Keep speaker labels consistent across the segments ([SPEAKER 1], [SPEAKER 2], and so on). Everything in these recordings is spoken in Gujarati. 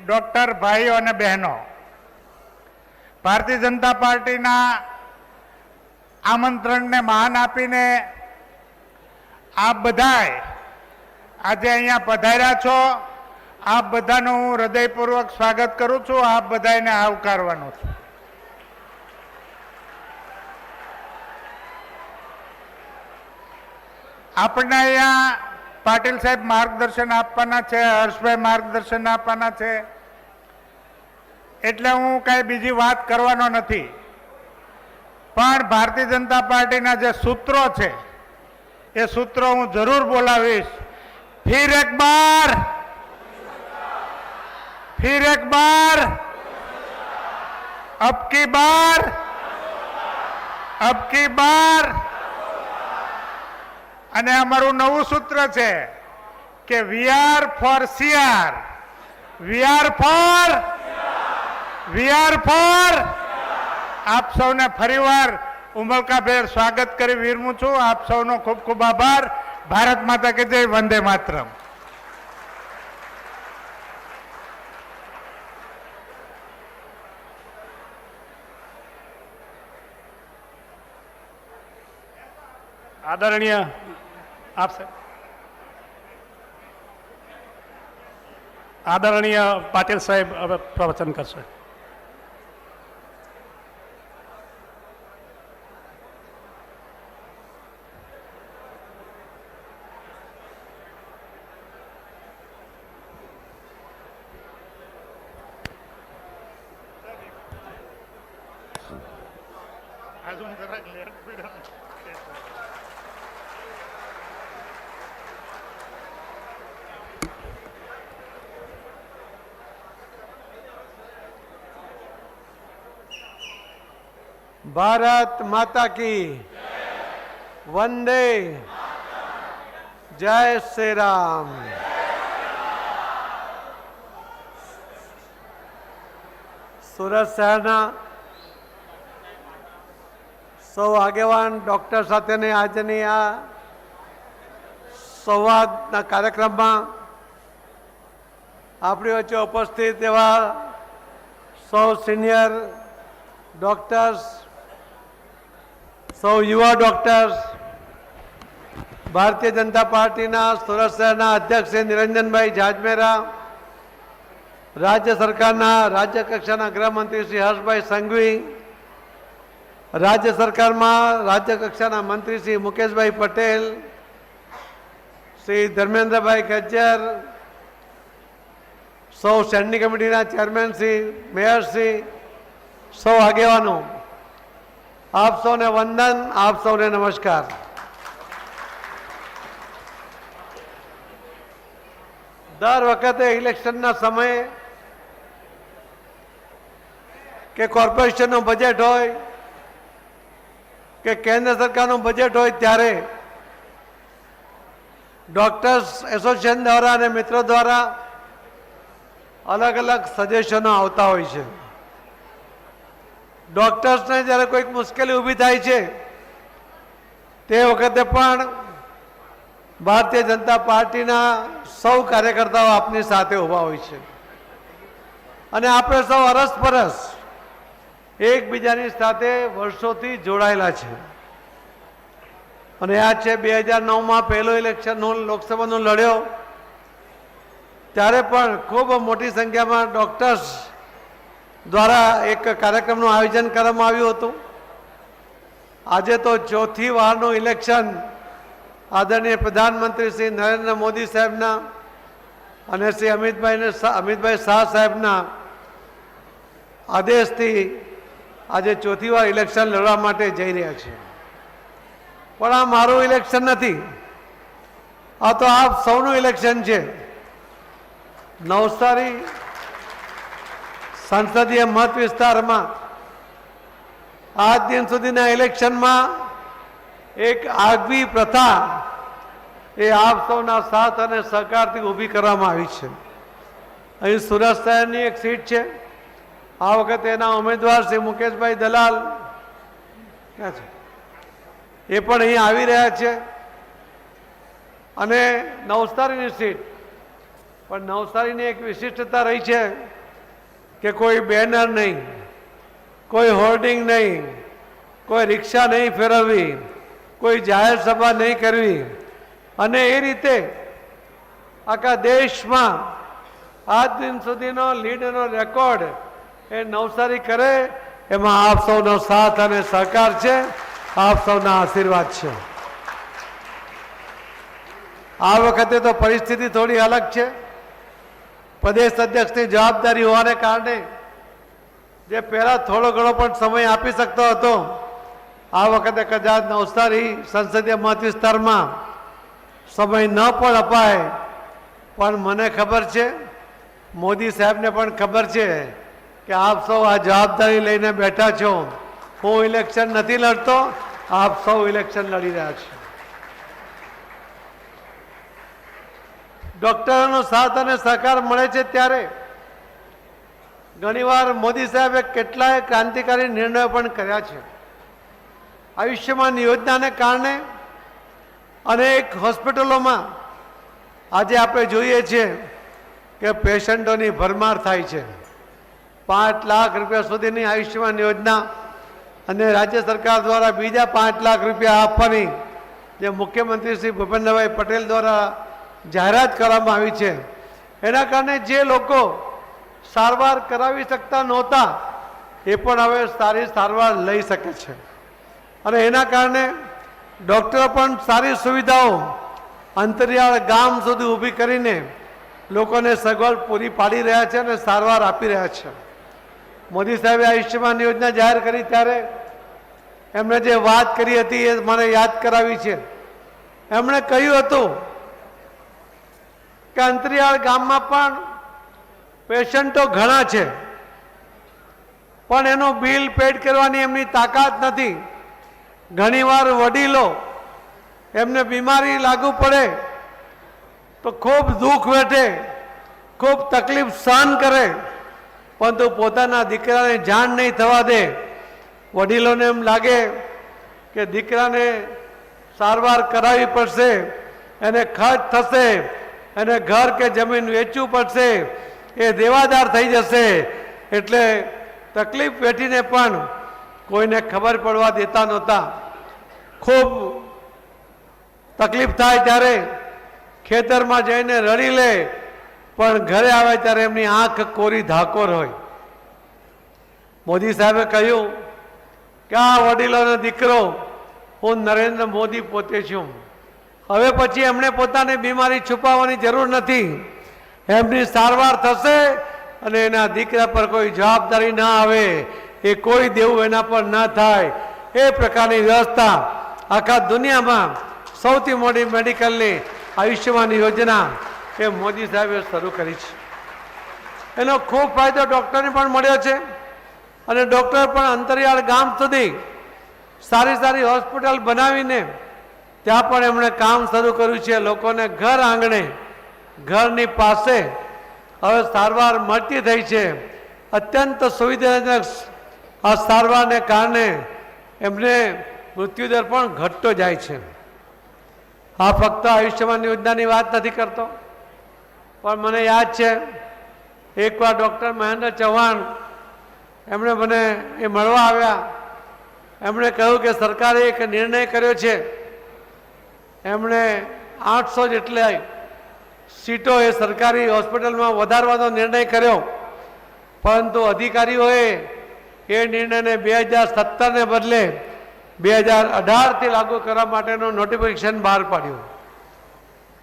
[SPEAKER 1] ડોક્ટર ભાઈઓ અને બહેનો, ભારતીય જનતા પાર્ટીના આમંત્રણને માન આપીને આપ બધાએ આજે અહીંયા પધાર્યા છો. આપ બધાનું હું હૃદયપૂર્વક સ્વાગત કરું છું. આપ બધાને આવકારવાનો છું. આપણને અહીંયા પાટીલ સાહેબ માર્ગદર્શન આપવાના છે, હર્ષભાઈ માર્ગદર્શન આપવાના છે, એટલે હું કાંઈ બીજી વાત કરવાનો નથી. પણ ભારતીય જનતા પાર્ટીના જે સૂત્રો છે એ સૂત્રો હું જરૂર બોલાવીશ. ફિર એક બાર, फिर एक बार, अब की बार, अब की बार. અને અમારું નવું સૂત્ર છે કે we are for CR, we are for, we are for. આપ સૌને ફરીવાર ઉમળકાભેર સ્વાગત કરી વિરમું છું. આપ સૌનો ખૂબ ખૂબ આભાર. ભારત માતા કે જય. વંદે માતરમ.
[SPEAKER 2] આદરણીય આદરણીય પાટીલ સાહેબ હવે પ્રવચન કરશે.
[SPEAKER 3] भारत माता की वंदे, जय श्री राम. સુરત શહેરના સૌ આગેવાન ડૉક્ટર સાથેની આજની આ સંવાદના કાર્યક્રમમાં આપણી વચ્ચે ઉપસ્થિત એવા સૌ સિનિયર ડૉક્ટર્સ, સૌ યુવા ડૉક્ટર્સ, ભારતીય જનતા પાર્ટીના સુરત શહેરના અધ્યક્ષ શ્રી નિરંજનભાઈ જાજમેરા, રાજ્ય સરકારના રાજ્ય કક્ષાના ગૃહમંત્રી શ્રી હર્ષભાઈ સંઘવી, રાજ્ય સરકારમાં રાજ્ય કક્ષાના મંત્રી શ્રી મુકેશભાઈ પટેલ, શ્રી ધર્મેન્દ્રભાઈ ગજ્જર, સૌ સ્ટેન્ડિંગ કમિટીના ચેરમેન શ્રી, મેયરશ્રી, સૌ આગેવાનો, આપ સૌને વંદન, આપ સૌને નમસ્કાર. દર વખતે ઇલેક્શનના સમયે કે કોર્પોરેશનનું બજેટ હોય કે કેન્દ્ર સરકારનું બજેટ હોય ત્યારે ડૉક્ટર્સ એસોસિએશન દ્વારા અને મિત્રો દ્વારા અલગ અલગ સજેશનો આવતા હોય છે. ડૉક્ટર્સને જ્યારે કોઈક મુશ્કેલી ઊભી થાય છે તે વખતે પણ ભારતીય જનતા પાર્ટીના સૌ કાર્યકર્તાઓ આપની સાથે ઊભા હોય છે અને આપણે સૌ અરસપરસ એકબીજાની સાથે વર્ષોથી જોડાયેલા છે. અને આ છે 2009માં પહેલો ઇલેક્શન હું લોકસભાનું લડ્યો ત્યારે પણ ખૂબ મોટી સંખ્યામાં ડૉક્ટર્સ દ્વારા એક કાર્યક્રમનું આયોજન કરવામાં આવ્યું હતું. આજે તો ચોથી વારનું ઇલેક્શન આદરણીય પ્રધાનમંત્રી શ્રી નરેન્દ્ર મોદી સાહેબના અને શ્રી અમિતભાઈ શાહ સાહેબના આદેશથી આજે ચોથી વાર ઇલેક્શન લડવા માટે જઈ રહ્યા છે. પણ આ મારું ઇલેક્શન નથી, આ તો આપ સૌનું ઇલેક્શન છે. નવસારી સંસદીય મત વિસ્તારમાં આજ દિન સુધીના ઇલેક્શનમાં એક આગવી પ્રથા એ આપ સૌના સાથ અને સહકારથી ઊભી કરવામાં આવી છે. અહીં સુરત શહેરની એક સીટ છે. આ વખતે એના ઉમેદવાર શ્રી મુકેશભાઈ દલાલ ક્યાં છે એ પણ અહીં આવી રહ્યા છે. અને નવસારીની સીટ પણ નવસારીની એક વિશિષ્ટતા રહી છે કે કોઈ બેનર નહીં, કોઈ હોર્ડિંગ નહીં, કોઈ રિક્ષા નહીં ફેરવવી, કોઈ જાહેર સભા નહીં કરવી, અને એ રીતે આખા દેશમાં આજ દિન સુધીનો લીડનો રેકોર્ડ એ નવસારી કરે, એમાં આપ સૌનો સાથ અને સહકાર છે, આપ સૌના આશીર્વાદ છે. આ વખતે તો પરિસ્થિતિ થોડી અલગ છે. પ્રદેશ અધ્યક્ષની જવાબદારી હોવાને કારણે જે પહેલા થોડો ઘણો પણ સમય આપી શકતો હતો, આ વખતે કદાચ નવસારી સંસદીય મત વિસ્તારમાં સમય ન પણ અપાય. પણ મને ખબર છે, મોદી સાહેબને પણ ખબર છે કે આપ સૌ આ જવાબદારી લઈને બેઠા છો. હું ઇલેક્શન નથી લડતો, આપ સૌ ઇલેક્શન લડી રહ્યા છો. ડોક્ટરોનો સાથ અને સહકાર મળે છે ત્યારે ઘણીવાર મોદી સાહેબે કેટલાય ક્રાંતિકારી નિર્ણયો પણ કર્યા છે. આયુષ્યમાન યોજનાને કારણે અનેક હોસ્પિટલોમાં આજે આપણે જોઈએ છીએ કે પેશન્ટોની ભરમાર થાય છે. 5 લાખ રૂપિયા સુધીની આયુષ્યમાન યોજના અને રાજ્ય સરકાર દ્વારા બીજા 5 લાખ રૂપિયા આપવાની જે મુખ્યમંત્રી શ્રી ભૂપેન્દ્રભાઈ પટેલ દ્વારા જાહેરાત કરવામાં આવી છે, એના કારણે જે લોકો સારવાર કરાવી શકતા નહોતા એ પણ હવે સારી સારવાર લઈ શકે છે. અને એના કારણે ડૉક્ટરો પણ સારી સુવિધાઓ અંતરિયાળ ગામ સુધી ઊભી કરીને લોકોને સગવડ પૂરી પાડી રહ્યા છે અને સારવાર આપી રહ્યા છે. મોદી સાહેબે આયુષ્યમાન યોજના જાહેર કરી ત્યારે એમણે જે વાત કરી હતી એ મને યાદ કરાવી છે. એમણે કહ્યું હતું કે અંતરિયાળ ગામમાં પણ પેશન્ટો ઘણા છે, પણ એનું બિલ પેડ કરવાની એમની તાકાત નથી. ઘણીવાર વડીલો એમને બીમારી લાગુ પડે તો ખૂબ દુઃખ વેઠે, ખૂબ તકલીફ સહન કરે, પરંતુ પોતાના દીકરાને જાણ નહીં થવા દે. વડીલોને એમ લાગે કે દીકરાને સારવાર કરાવવી પડશે, એને ખર્ચ થશે, એને ઘર કે જમીન વેચવું પડશે, એ દેવાદાર થઈ જશે, એટલે તકલીફ વેઠીને પણ કોઈને ખબર પડવા દેતા નહોતા. ખૂબ તકલીફ થાય ત્યારે ખેતરમાં જઈને રડી લે, પણ ઘરે આવે ત્યારે એમની આંખ કોરી ધાકોર હોય. મોદી સાહેબે કહ્યું કે આ વડીલોનો દીકરો હું નરેન્દ્ર મોદી પોતે છું. હવે પછી એમણે પોતાની બીમારી છુપાવવાની જરૂર નથી. એમની સારવાર થશે અને એના દીકરા પર કોઈ જવાબદારી ના આવે, એ કોઈ દેવું એના પર ના થાય, એ પ્રકારની વ્યવસ્થા આખા દુનિયામાં સૌથી મોટી મેડિકલની આયુષ્યમાન યોજના એ મોદી સાહેબે શરૂ કરી છે. એનો ખૂબ ફાયદો ડૉક્ટરને પણ મળ્યો છે અને ડૉક્ટર પણ અંતરિયાળ ગામ સુધી સારી સારી હોસ્પિટલ બનાવીને ત્યાં પણ એમણે કામ શરૂ કર્યું છે. લોકોને ઘર આંગણે, ઘરની પાસે હવે સારવાર મળતી થઈ છે. અત્યંત સુવિધાજનક આ સારવારને કારણે એમને મૃત્યુદર પણ ઘટતો જાય છે. આ ફક્ત આયુષ્યમાન યોજનાની વાત નથી કરતો, પણ મને યાદ છે એકવાર ડૉક્ટર મહેન્દ્ર ચૌહાણ એમણે મને એ મળવા આવ્યા. એમણે કહ્યું કે સરકારે એક નિર્ણય કર્યો છે. એમણે 800 જેટલી સીટો એ સરકારી હોસ્પિટલમાં વધારવાનો નિર્ણય કર્યો, પરંતુ અધિકારીઓએ એ નિર્ણયને 2017ને બદલે 2018થી લાગુ કરવા માટેનું નોટિફિકેશન બહાર પાડ્યું.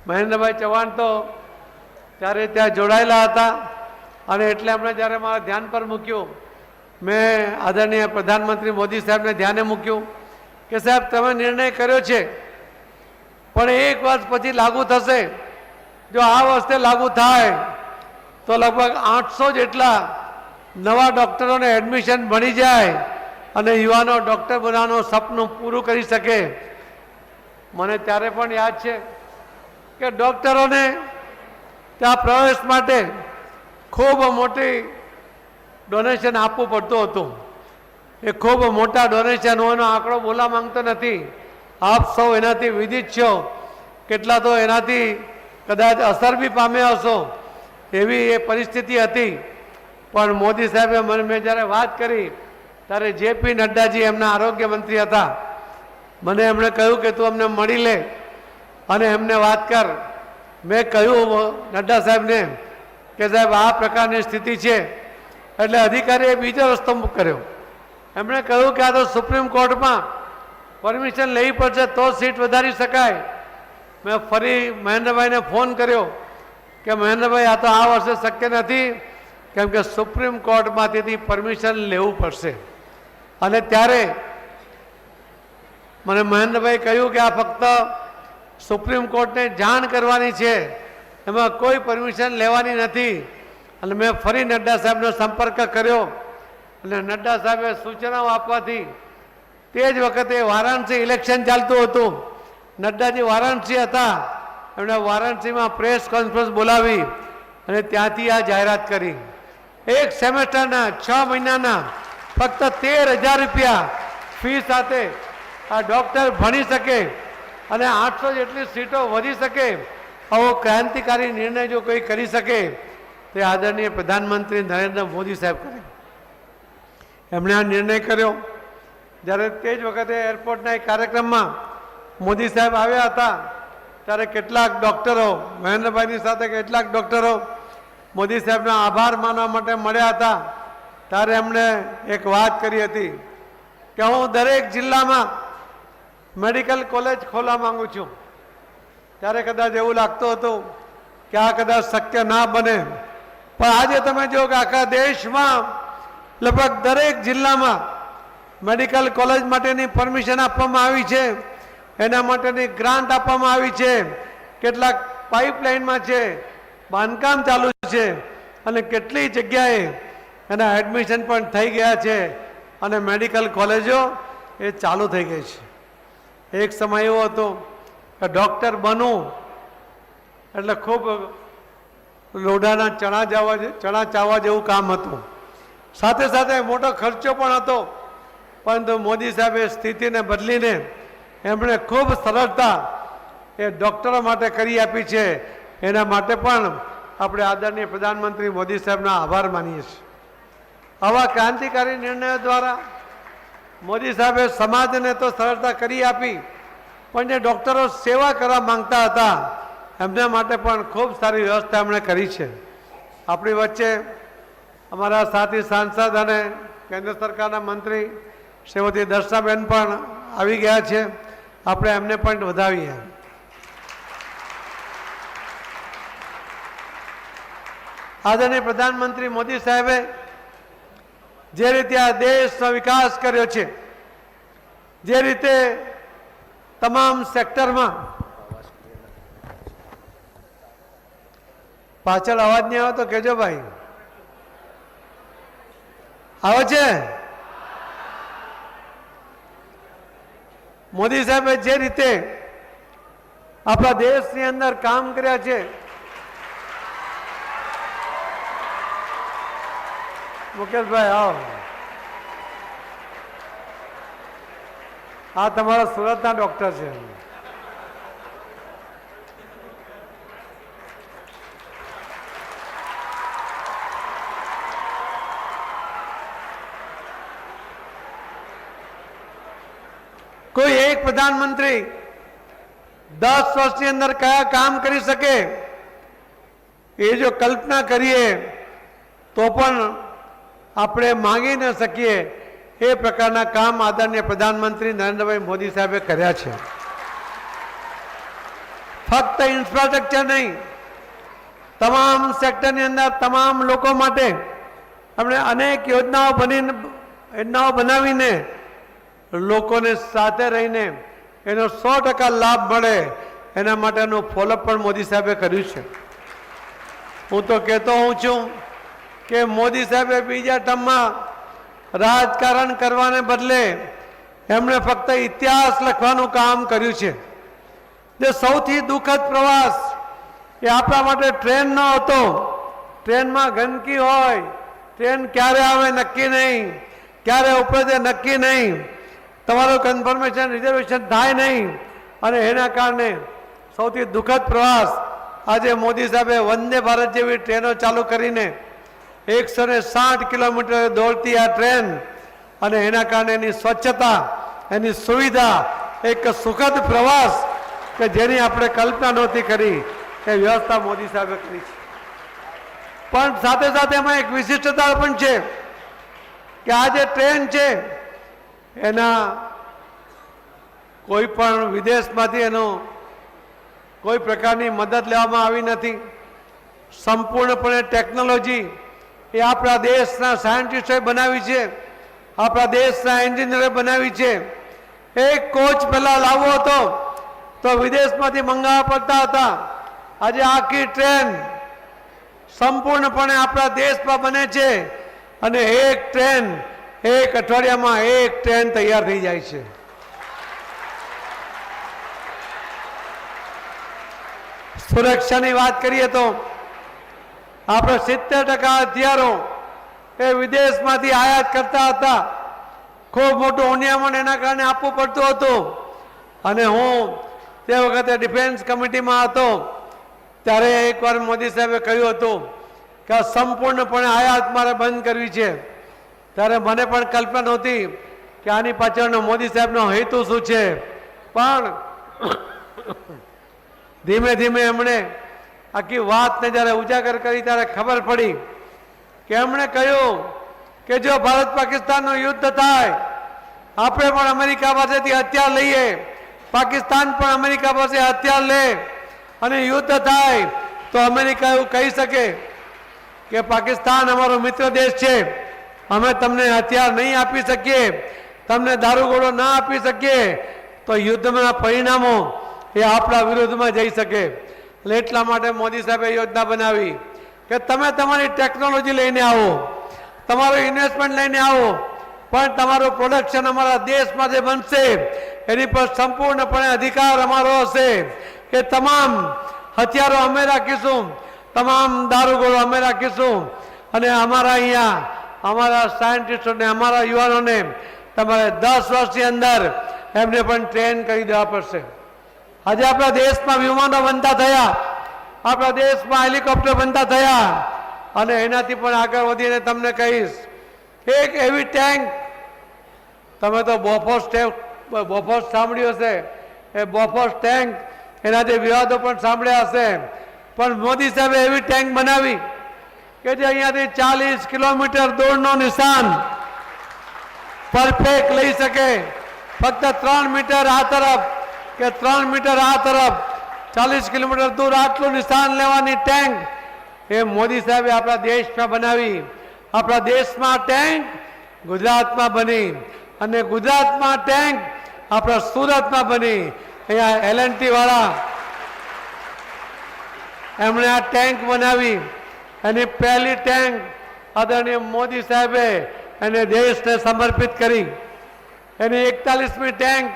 [SPEAKER 3] મહેન્દ્રભાઈ ચૌહાણ તો ત્યારે ત્યાં જોડાયેલા હતા અને એટલે એમણે જ્યારે મારા ધ્યાન પર મૂક્યું, મેં આદરણીય પ્રધાનમંત્રી મોદી સાહેબને ધ્યાને મૂક્યું કે સાહેબ તમે નિર્ણય કર્યો છે, પણ 1 વર્ષ પછી લાગુ થશે. જો આ વર્ષે લાગુ થાય તો લગભગ 800 જેટલા નવા ડૉક્ટરોને એડમિશન બની જાય અને યુવાનો ડૉક્ટર બનવાનું સપનું પૂરું કરી શકે. મને ત્યારે પણ યાદ છે કે ડૉક્ટરોને ત્યાં પ્રવેશ માટે ખૂબ મોટી ડોનેશન આપવું પડતું હતું. એ ખૂબ મોટા ડોનેશન હોવાનો આંકડો બોલવા માંગતો નથી. આપ સૌ એનાથી વિદિત છો, કેટલા તો એનાથી કદાચ અસર બી પામ્યા હશો, એવી એ પરિસ્થિતિ હતી. પણ મોદી સાહેબે મેં જ્યારે વાત કરી ત્યારે જેપી નડ્ડાજી એમના આરોગ્ય મંત્રી હતા, મને એમણે કહ્યું કે તું અમને મળી લે અને એમને વાત કર. મેં કહ્યું નડ્ડા સાહેબને કે સાહેબ આ પ્રકારની સ્થિતિ છે, એટલે અધિકારીએ બીજો રસ્તો કર્યો. એમણે કહ્યું કે આ તો સુપ્રીમ કોર્ટમાં પરમિશન લેવી પડશે તો સીટ વધારી શકાય. મેં ફરી મહેન્દ્રભાઈને ફોન કર્યો કે મહેન્દ્રભાઈ આ તો આ વર્ષે શક્ય નથી, કેમ કે સુપ્રીમ કોર્ટમાંથી પરમિશન લેવું પડશે. અને ત્યારે મને મહેન્દ્રભાઈ કહ્યું કે આ ફક્ત સુપ્રીમ કોર્ટને જાણ કરવાની છે, એમાં કોઈ પરમિશન લેવાની નથી. અને મેં ફરી નડ્ડા સાહેબનો સંપર્ક કર્યો અને નડ્ડા સાહેબે સૂચનાઓ આપવાથી તે જ વખતે વારાણસી ઇલેક્શન ચાલતું હતું. નડ્ડાજી વારાણસી હતા, એમણે વારાણસીમાં પ્રેસ કોન્ફરન્સ બોલાવી અને ત્યાંથી આ જાહેરાત કરી. એક સેમેસ્ટરના 6 મહિનાના ફક્ત 13,000 રૂપિયા ફી સાથે આ ડૉક્ટર ભણી શકે અને 800 જેટલી સીટો વધી શકે, આવો ક્રાંતિકારી નિર્ણય જો કોઈ કરી શકે તે આદરણીય પ્રધાનમંત્રી નરેન્દ્ર મોદી સાહેબ કરે. એમણે આ નિર્ણય કર્યો. જ્યારે તે જ વખતે એરપોર્ટના એક કાર્યક્રમમાં મોદી સાહેબ આવ્યા હતા ત્યારે કેટલાક ડૉક્ટરો, મહેન્દ્રભાઈની સાથે કેટલાક ડૉક્ટરો મોદી સાહેબનો આભાર માનવા માટે મળ્યા હતા. ત્યારે એમણે એક વાત કરી હતી કે હું દરેક જિલ્લામાં મેડિકલ કોલેજ ખોલવા માંગુ છું. ત્યારે કદાચ એવું લાગતું હતું કે આ કદાચ શક્ય ના બને, પણ આજે તમે જો કે આખા દેશમાં લગભગ દરેક જિલ્લામાં મેડિકલ કોલેજ માટેની પરમિશન આપવામાં આવી છે, એના માટેની ગ્રાન્ટ આપવામાં આવી છે, કેટલાક પાઇપલાઇનમાં છે, બાંધકામ ચાલુ છે અને કેટલી જગ્યાએ એના એડમિશન પણ થઈ ગયા છે અને મેડિકલ કોલેજો એ ચાલુ થઈ ગઈ છે. એક સમય એવો હતો કે ડૉક્ટર બનવું એટલે ખૂબ લોઢાના ચણા ચાવવા જેવું કામ હતું, સાથે સાથે મોટો ખર્ચો પણ હતો. પરંતુ મોદી સાહેબે સ્થિતિને બદલીને એમણે ખૂબ સરળતા એ ડૉક્ટરો માટે કરી આપી છે. એના માટે પણ આપણે આદરણીય પ્રધાનમંત્રી મોદી સાહેબનો આભાર માનીએ છીએ. આવા ક્રાંતિકારી નિર્ણયો દ્વારા મોદી સાહેબે સમાજને તો સરળતા કરી આપી, પણ જે ડૉક્ટરો સેવા કરવા માંગતા હતા એમના માટે પણ ખૂબ સારી વ્યવસ્થા એમણે કરી છે. આપણી વચ્ચે અમારા સાથી સાંસદ અને કેન્દ્ર સરકારના મંત્રી શ્રીમતી દર્શનાબેન પણ આવી ગયા છે. આપણે એમને પણ વધાવીએ. આદરણીય પ્રધાનમંત્રી મોદી સાહેબે જે રીતે આ દેશનો વિકાસ કર્યો છે, જે રીતે તમામ સેક્ટરમાં, પાછળ અવાજ નહીં આવે તો કહેજો ભાઈ. આવે છે? મોદી સાહેબે જે રીતે આપણા દેશની અંદર કામ કર્યા છે, મુકેશભાઈ આવો. આ તમારા સુરતના ડોક્ટર છે. કોઈ એક પ્રધાનમંત્રી 10 વર્ષની અંદર કયા કામ કરી શકે એ જો કલ્પના કરીએ તો પણ આપણે માંગી ન શકીએ એ પ્રકારના કામ આદરણીય પ્રધાનમંત્રી નરેન્દ્રભાઈ મોદી સાહેબે કર્યા છે. ફક્ત ઇન્ફ્રાસ્ટ્રક્ચર નહીં, તમામ સેક્ટરની અંદર તમામ લોકો માટે આપણે અનેક યોજનાઓ બનાવીને લોકોને સાથે રહીને એનો 100% લાભ મળે એના માટેનું ફોલોઅપ પણ મોદી સાહેબે કર્યું છે. હું તો કહેતો હોઉં છું કે મોદી સાહેબે બીજા ટર્મમાં રાજકારણ કરવાને બદલે એમણે ફક્ત ઇતિહાસ લખવાનું કામ કર્યું છે. જે સૌથી દુઃખદ પ્રવાસ એ આપણા માટે ટ્રેનનો હતો. ટ્રેનમાં ગંદકી હોય, ટ્રેન ક્યારે આવે નક્કી નહીં, ક્યારે ઉપડે નક્કી નહીં, તમારું કન્ફર્મેશન રિઝર્વેશન થાય નહીં, અને એના કારણે સૌથી દુઃખદ પ્રવાસ આજે મોદી સાહેબે વંદે ભારત જેવી ટ્રેનો ચાલુ કરીને 160 કિલોમીટર દોડતી આ ટ્રેન અને એના કારણે એની સ્વચ્છતા, એની સુવિધા, એક સુખદ પ્રવાસ કે જેની આપણે કલ્પના નહોતી કરી એ વ્યવસ્થા મોદી સાહેબે કરી છે. પણ સાથે સાથે એમાં એક વિશિષ્ટતા પણ છે કે આ જે ટ્રેન છે એના કોઈ પણ વિદેશમાંથી એનો કોઈ પ્રકારની મદદ લેવામાં આવી નથી. સંપૂર્ણપણે ટેકનોલોજી એ આપણા દેશના સાયન્ટિસ્ટોએ બનાવી છે, આપણા દેશના એન્જિનિયરે બનાવી છે. એક કોચ પહેલા લાવવો હતો તો વિદેશમાંથી મંગાવવા પડતા હતા. આજે આખી ટ્રેન સંપૂર્ણપણે આપણા દેશમાં બને છે અને એક ટ્રેન એક અઠવાડિયામાં એક ટ્રેન તૈયાર થઈ જાય છે. સુરક્ષાની વાત કરીએ તો આપણે 70% હથિયારો એ વિદેશમાંથી આયાત કરતા હતા. ખૂબ મોટું ઉનિયામણ એના કારણે આપવું પડતું હતું. અને હું તે વખતે ડિફેન્સ કમિટીમાં હતો ત્યારે એકવાર મોદી સાહેબે કહ્યું હતું કે આ સંપૂર્ણપણે આયાત મારે બંધ કરવી છે. ત્યારે મને પણ કલ્પના નહોતી કે આની પાછળનો મોદી સાહેબનો હેતુ શું છે. પણ ધીમે ધીમે એમણે આખી વાતને જ્યારે ઉજાગર કરી ત્યારે ખબર પડી કે એમણે કહ્યું કે જો ભારત પાકિસ્તાનનું યુદ્ધ થાય, આપણે પણ અમેરિકા પાસેથી હથિયાર લઈએ, પાકિસ્તાન પણ અમેરિકા પાસે હથિયાર લે અને યુદ્ધ થાય તો અમેરિકા એવું કહી શકે કે પાકિસ્તાન અમારો મિત્ર દેશ છે, અમે તમને હથિયાર નહીં આપી શકીએ, તમને દારૂગોળો ના આપી શકીએ, તો યુદ્ધના પરિણામો એ આપણા વિરોધમાં જઈ શકે. એટલે એટલા માટે મોદી સાહેબે યોજના બનાવી કે તમે તમારી ટેકનોલોજી લઈને આવો, તમારું ઇન્વેસ્ટમેન્ટ લઈને આવો, પણ તમારું પ્રોડક્શન અમારા દેશમાં જે બનશે એની પર સંપૂર્ણપણે અધિકાર અમારો હશે કે તમામ હથિયારો અમે રાખીશું, તમામ દારૂગોળો અમે રાખીશું અને અમારા અહીંયા અમારા સાયન્ટિસ્ટોને, અમારા યુવાનોને તમારે 10 વર્ષની અંદર એમને પણ ટ્રેન કરી દેવા પડશે. આજે આપણા દેશમાં વિમાનો બનતા થયા, આપણા દેશમાં હેલિકોપ્ટર બનતા થયા અને એનાથી પણ આગળ વધીને તમને કહીશ એક એવી ટેન્ક, તમે તો બોફોર્સ સાંભળ્યું હશે, એ બોફોર્સ ટેન્ક એનાથી વિવાદો પણ સાંભળ્યા હશે, પણ મોદી સાહેબે એવી ટેન્ક બનાવી કે જે અહીંયાથી 40 કિલોમીટર દૂરનો નિશાન પરફેક્ટ લઈ શકે. ફક્ત 3 મીટર આ તરફ કે 3 મીટર આ તરફ 40 કિલોમીટર દૂર આટલું નિશાન લેવાની ટેન્ક એ મોદી સાહેબે આપણા દેશમાં બનાવી. આપણા દેશમાં ટેન્ક ગુજરાતમાં બની અને ગુજરાતમાં ટેન્ક આપણા સુરતમાં બની. અહીંયા L&T વાળા એમણે આ ટેન્ક બનાવી. એની પહેલી ટેન્ક આદરણીય મોદી સાહેબે એને દેશને સમર્પિત કરી. એની 41મી ટેન્ક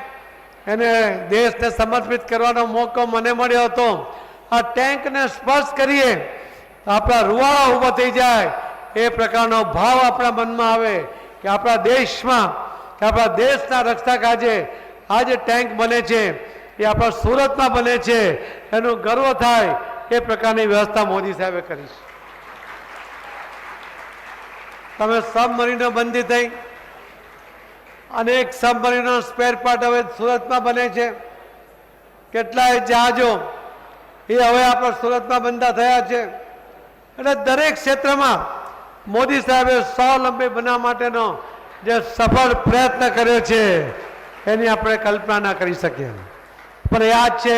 [SPEAKER 3] એને દેશને સમર્પિત કરવાનો મોકો મને મળ્યો હતો. આ ટેન્કને સ્પર્શ કરીએ આપણા રૂવાડા ઊભા થઈ જાય એ પ્રકારનો ભાવ આપણા મનમાં આવે કે આપણા દેશમાં, કે આપણા દેશના રક્ષક આજે ટેન્ક બને છે એ આપણા સુરતમાં બને છે, એનું ગર્વ થાય એ પ્રકારની વ્યવસ્થા મોદી સાહેબે કરી છે. તમે સબમરીનો બંધી થઈ, અનેક સબમરીનો સ્પેર પાર્ટ હવે સુરતમાં બને છે, કેટલાય જહાજો એ હવે આપણા સુરતમાં બંધા થયા છે. એટલે દરેક ક્ષેત્રમાં મોદી સાહેબે સ્વાવલંબી બનાવવા માટેનો જે સફળ પ્રયત્ન કર્યો છે એની આપણે કલ્પના ના કરી શકીએ. પણ યાદ છે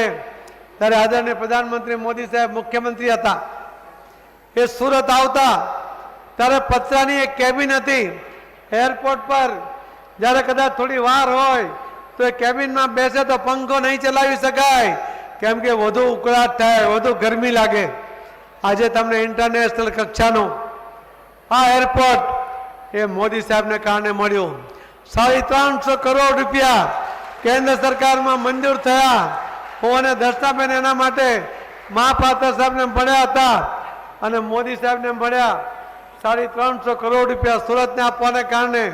[SPEAKER 3] ત્યારે આદરણીય પ્રધાનમંત્રી મોદી સાહેબ મુખ્યમંત્રી હતા, એ સુરત આવતા ત્યારે પતરાની એક કેબિન હતી. એરપોર્ટ પર જ્યારે કદાચ થોડી વાર હોય તો એ કેબિનમાં બેસે તો પંખો નહીં ચલાવી શકાય, કેમ કે વધુ ઉકળાટ થાય, વધુ ગરમી લાગે. આજે તમને ઇન્ટરનેશનલ કક્ષાનું આ એરપોર્ટ એ મોદી સાહેબને કારણે મળ્યું. 350 કરોડ રૂપિયા કેન્દ્ર સરકારમાં મંજૂર થયા. હું અને દર્શનાબેન એના માટે મહાપાત્ર સાહેબને મળ્યા હતા અને મોદી સાહેબને મળ્યા. 350 કરોડ રૂપિયા સુરતને આપવાને કારણે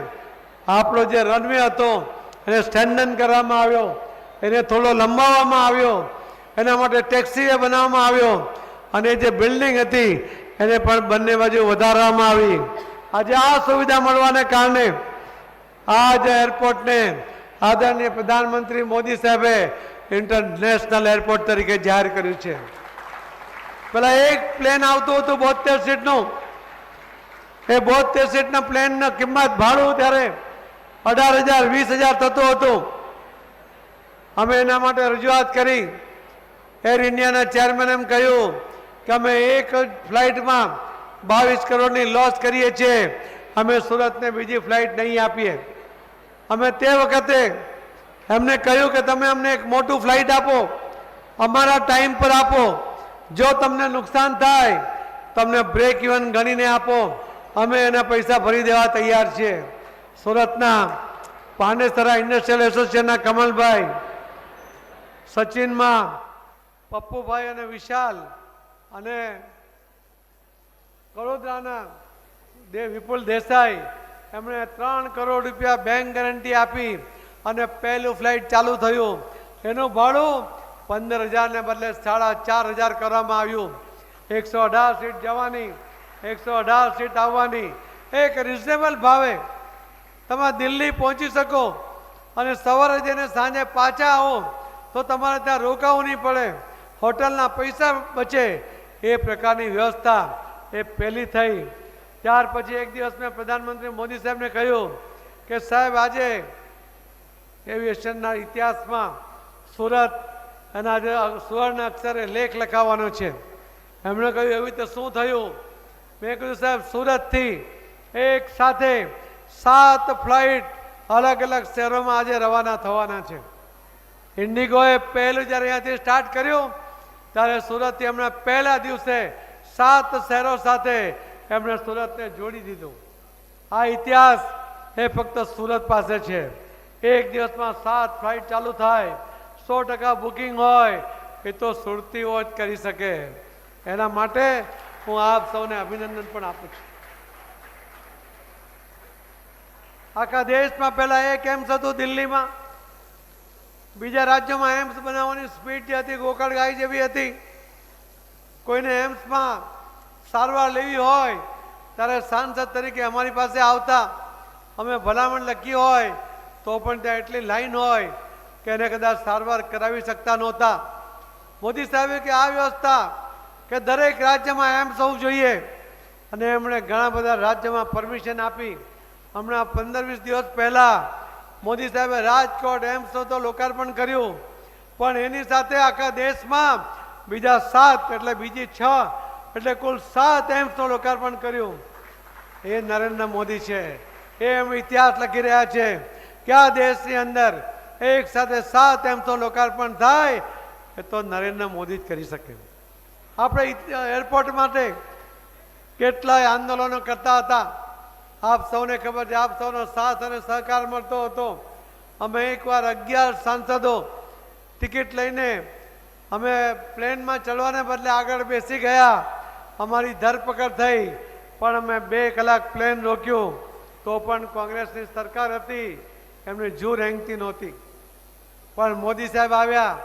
[SPEAKER 3] આપણો જે રનવે હતો એને સ્ટેન્ડન કરવામાં આવ્યો, એને થોડો લંબાવવામાં આવ્યો, એના માટે ટેક્સીવે બનાવવામાં આવ્યો અને જે બિલ્ડિંગ હતી એને પણ બંને બાજુ વધારવામાં આવી. આજે આ સુવિધા મળવાને કારણે આજ એરપોર્ટને આદરણીય પ્રધાનમંત્રી મોદી સાહેબે ઇન્ટરનેશનલ એરપોર્ટ તરીકે જાહેર કર્યું છે. પેલા એક પ્લેન આવતું હતું 72 સીટનું, એ 72 સીટના પ્લેનની કિંમત ભાડું ત્યારે 18,000 20,000 થતું હતું. અમે એના માટે રજૂઆત કરી. એર ઇન્ડિયાના ચેરમેન એમ કહ્યું કે અમે એક ફ્લાઇટમાં 22 કરોડની લોસ કરીએ છીએ, અમે સુરતને બીજી ફ્લાઇટ નહીં આપીએ. અમે તે વખતે એમને કહ્યું કે તમે અમને એક મોટું ફ્લાઇટ આપો, અમારા ટાઈમ પર આપો, જો તમને નુકસાન થાય તમને બ્રેક ઇવન ગણીને આપો, અમે એના પૈસા ભરી દેવા તૈયાર છીએ. સુરતના પાંડેસરા ઇન્ડસ્ટ્રીયલ એસોસિએશનના કમલભાઈ, સચિનમાં પપ્પુભાઈ અને વિશાલ, અને વડોદરાના વિપુલ દેસાઈ, એમણે 3 કરોડ રૂપિયા બેંક ગેરંટી આપી અને પહેલું ફ્લાઇટ ચાલુ થયું. એનું ભાડું 15,000 ને બદલે 4,500 કરવામાં આવ્યું. 118 સીટ જવાની, 118 સીટ આવવાની, એક રિઝનેબલ ભાવે તમે દિલ્હી પહોંચી શકો અને સવારે જઈને સાંજે પાછા આવો તો તમારે ત્યાં રોકાવું નહીં પડે, હોટલના પૈસા બચે. એ પ્રકારની વ્યવસ્થા એ પહેલી થઈ. ત્યાર પછી એક દિવસ મેં પ્રધાનમંત્રી મોદી સાહેબને કહ્યું કે સાહેબ આજે એવિએશનના ઇતિહાસમાં સુરત અને આજે સુવર્ણ અક્ષરે લેખ લખાવવાનો છે. એમણે કહ્યું એવી રીતે શું થયું? મેં કહ્યું સાહેબ સુરતથી એક સાથે 7 ફ્લાઇટ અલગ અલગ શહેરોમાં આજે રવાના થવાના છે. ઇન્ડિગોએ પહેલું જ્યારે અહીંયાથી સ્ટાર્ટ કર્યું ત્યારે સુરતથી એમણે પહેલા દિવસે 7 શહેરો સાથે એમણે સુરતને જોડી દીધું. આ ઇતિહાસ એ ફક્ત સુરત પાસે છે. એક દિવસમાં 7 ફ્લાઇટ ચાલુ થાય, 100% બુકિંગ હોય, એ તો સુરતીઓ જ કરી શકે. એના માટે હું આપ સૌને અભિનંદન પણ આપું છું. આખા દેશમાં પહેલા એક એમ્સ હતું દિલ્હીમાં, બીજા રાજ્યોમાં એમ્સ બનાવવાની સ્પીડ જે હતી ગોકળગાય જેવી હતી. કોઈને એમ્સમાં સારવાર લેવી હોય ત્યારે સાંસદ તરીકે અમારી પાસે આવતા, અમે ભલામણ લખી હોય તો પણ ત્યાં એટલી લાઈન હોય કે એને કદાચ સારવાર કરાવી શકતા નહોતા. મોદી સાહેબે કે આ વ્યવસ્થા કે દરેક રાજ્યમાં એમ્સ હોવું જોઈએ, અને એમણે ઘણા બધા રાજ્યમાં પરમિશન આપી. હમણાં 15-20 દિવસ પહેલાં મોદી સાહેબે રાજકોટ એમ્સનું તો લોકાર્પણ કર્યું, પણ એની સાથે આખા દેશમાં બીજા 7 એટલે બીજી 6 એટલે કુલ 7 એમ્સનું લોકાર્પણ કર્યું. એ નરેન્દ્ર મોદી છે. એ એમ ઇતિહાસ લખી રહ્યા છે કે આ દેશની અંદર એક સાથે 7 એમ્સનું લોકાર્પણ થાય એ તો નરેન્દ્ર મોદી જ કરી શકે. આપણે એરપોર્ટ માટે કેટલાય આંદોલનો કરતા હતા. આપ સૌને ખબર છે, આપ સૌનો સાથ અને સહકાર મળતો હતો. અમે એકવાર 11 સાંસદો ટિકિટ લઈને અમે પ્લેનમાં ચડવાને બદલે આગળ બેસી ગયા. અમારી ધરપકડ થઈ, પણ અમે 2 કલાક પ્લેન રોક્યું તો પણ કોંગ્રેસની સરકાર હતી, એમને જૂ રેંગતી નહોતી. પણ મોદી સાહેબ આવ્યા.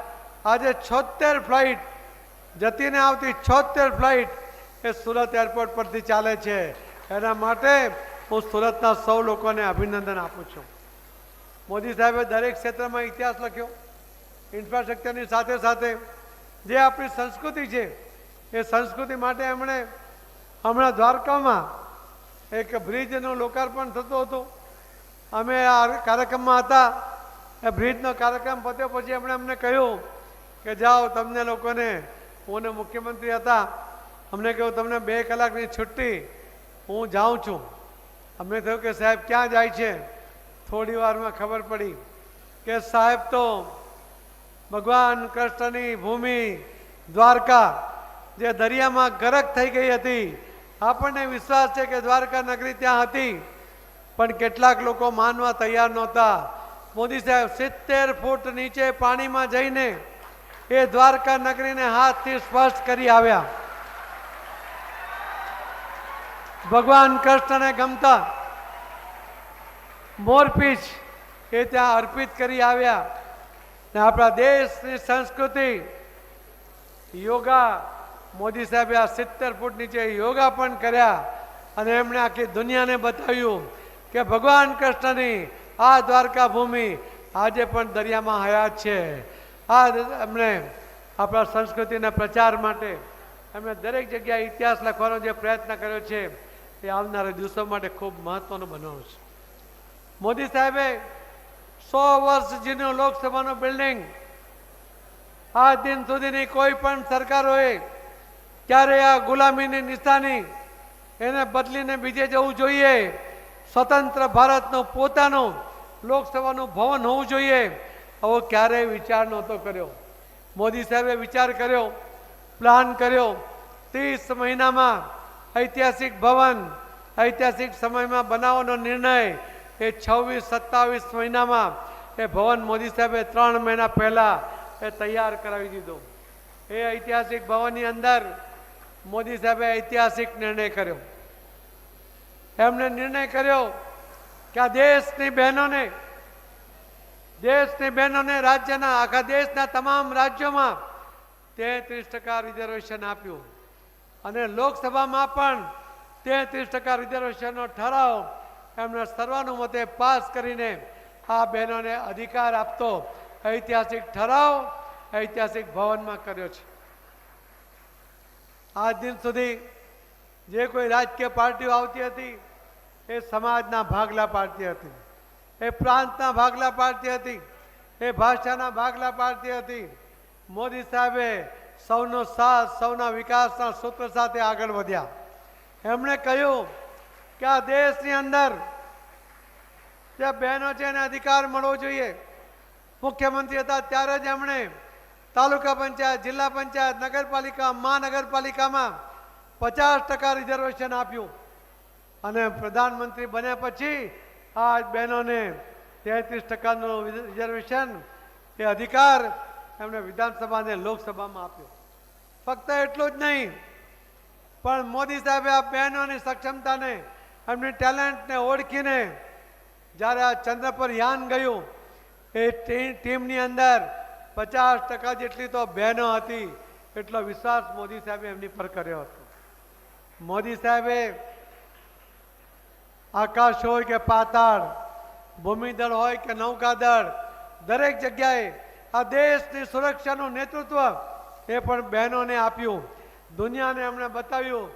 [SPEAKER 3] આજે 76 ફ્લાઇટ જતીને આવતી 76 ફ્લાઇટ એ સુરત એરપોર્ટ પરથી ચાલે છે. એના માટે હું સુરતના સૌ લોકોને અભિનંદન આપું છું. મોદી સાહેબે દરેક ક્ષેત્રમાં ઇતિહાસ લખ્યો. ઇન્ફ્રાસ્ટ્રક્ચરની સાથે સાથે જે આપણી સંસ્કૃતિ છે એ સંસ્કૃતિ માટે એમણે હમણાં દ્વારકામાં એક બ્રિજનું લોકાર્પણ થતું હતું. અમે આ કાર્યક્રમમાં હતા. એ બ્રિજનો કાર્યક્રમ પત્યો પછી એમણે અમને કહ્યું કે જાઓ તમને લોકોને, હું મુખ્યમંત્રી હતા, અમને કહ્યું તમને 2 કલાકની છુટ્ટી, હું જાઉં છું. અમને થયું કે સાહેબ ક્યાં જાય છે? થોડી વારમાં ખબર પડી કે સાહેબ તો ભગવાન કૃષ્ણની ભૂમિ દ્વારકા જે દરિયામાં ગરક થઈ ગઈ હતી. આપણને વિશ્વાસ છે કે દ્વારકા નગરી ત્યાં હતી, પણ કેટલાક લોકો માનવા તૈયાર નહોતા. મોદી સાહેબ 70 ફૂટ નીચે પાણીમાં જઈને એ દ્વારકા નગરીને હાથથી સ્પર્શ કરી આવ્યા. ભગવાન કૃષ્ણને ગમતા મોરપીંછ એ ત્યાં અર્પિત કરી આવ્યા. ને આપણા દેશની સંસ્કૃતિ યોગા મોદી સાહેબે આ 70 ફૂટ નીચે યોગા પણ કર્યા અને એમણે આખી દુનિયાને બતાવ્યું કે ભગવાન કૃષ્ણની આ દ્વારકા ભૂમિ આજે પણ દરિયામાં હયાત છે. આ એમણે આપણા સંસ્કૃતિના પ્રચાર માટે એમણે દરેક જગ્યાએ ઇતિહાસ લખવાનો જે પ્રયત્ન કર્યો છે એ આવનારા દિવસો માટે ખૂબ મહત્વનો બનાવ્યો છે. મોદી સાહેબે 100 વર્ષ જૂનું લોકસભાનું બિલ્ડિંગ આ દિન સુધીની કોઈ પણ સરકારોએ ક્યારે આ ગુલામીની નિશાની એને બદલીને બીજે જવું જોઈએ. સ્વતંત્ર ભારતનું પોતાનું લોકસભાનું ભવન હોવું જોઈએ આવો ક્યારેય વિચાર નહોતો કર્યો. મોદી સાહેબે વિચાર કર્યો, પ્લાન કર્યો. 30 મહિનામાં ઐતિહાસિક ભવન ઐતિહાસિક સમયમાં બનાવવાનો નિર્ણય એ 26-27 મહિનામાં એ ભવન મોદી સાહેબે 3 મહિના પહેલા એ તૈયાર કરાવી દીધો. એ ઐતિહાસિક ભવનની અંદર મોદી સાહેબે ઐતિહાસિક નિર્ણય કર્યો. એમણે નિર્ણય કર્યો કે આ દેશની બહેનોને રાજ્યના આખા દેશના તમામ રાજ્યોમાં 33% રિઝર્વેશન આપ્યું અને લોકસભામાં પણ 33% રિઝર્વેશનનો ઠરાવ એમણે સર્વાનુમતે પાસ કરીને આ બહેનોને અધિકાર આપતો ઐતિહાસિક ઠરાવ ઐતિહાસિક ભવનમાં કર્યો છે. આજ દિન સુધી જે કોઈ રાજકીય પાર્ટીઓ આવતી હતી એ સમાજના ભાગલા પાડતી હતી, એ પ્રાંતના ભાગલા પાડતી હતી, એ ભાષાના ભાગલા પાડતી હતી. મોદી સાહેબે સૌનો સાથ સૌના વિકાસના સૂત્ર સાથે આગળ વધ્યા. એમણે કહ્યું કે આ દેશની અંદર જે બહેનો છે એને અધિકાર મળવો જોઈએ. મુખ્યમંત્રી હતા ત્યારે જ એમણે તાલુકા પંચાયત, જિલ્લા પંચાયત, નગરપાલિકા, મહાનગરપાલિકામાં 50% રિઝર્વેશન આપ્યું અને પ્રધાનમંત્રી બન્યા પછી આ બહેનોને 33%નું રિઝર્વેશન એ અધિકાર એમણે વિધાનસભા અને લોકસભામાં આપ્યો. ફક્ત એટલું જ નહીં પણ મોદી સાહેબે આ બહેનોની સક્ષમતાને એમની ટેલેન્ટને ઓળખીને જ્યારે આ ચંદ્ર પર યાન ગયું એ ટીમની અંદર 50% જેટલી તો બહેનો હતી એટલો વિશ્વાસ મોદી સાહેબે એમની પર કર્યો હતો. મોદી સાહેબે આકાશ હોય કે પાતાળ, ભૂમિદળ હોય કે નૌકાદળ, દરેક જગ્યાએ આ દેશની સુરક્ષાનું નેતૃત્વ એ પણ બહેનોને આપ્યું. દુનિયાને એમણે બતાવ્યું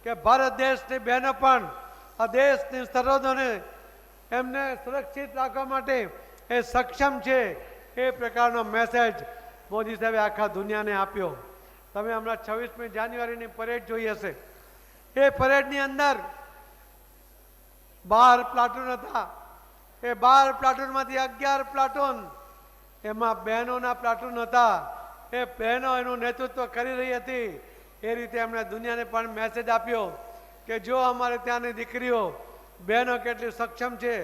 [SPEAKER 3] કે ભારત દેશની બહેનો પણ આ દેશની સરહદોને એમને સુરક્ષિત રાખવા માટે એ સક્ષમ છે. એ પ્રકારનો મેસેજ મોદી સાહેબે આખા દુનિયાને આપ્યો. તમે હમણાં 26મી જાન્યુઆરીની પરેડ જોઈ હશે. એ પરેડની અંદર 12 પ્લાટૂન હતા. એ 12 પ્લાટૂનમાંથી 11 પ્લાટૂન એમાં બહેનોના પ્લાટૂન હતા. એ બહેનો એનું નેતૃત્વ કરી રહી હતી. એ રીતે એમણે દુનિયાને પણ મેસેજ આપ્યો કે જો અમારે ત્યાંની દીકરીઓ બહેનો કેટલી સક્ષમ છે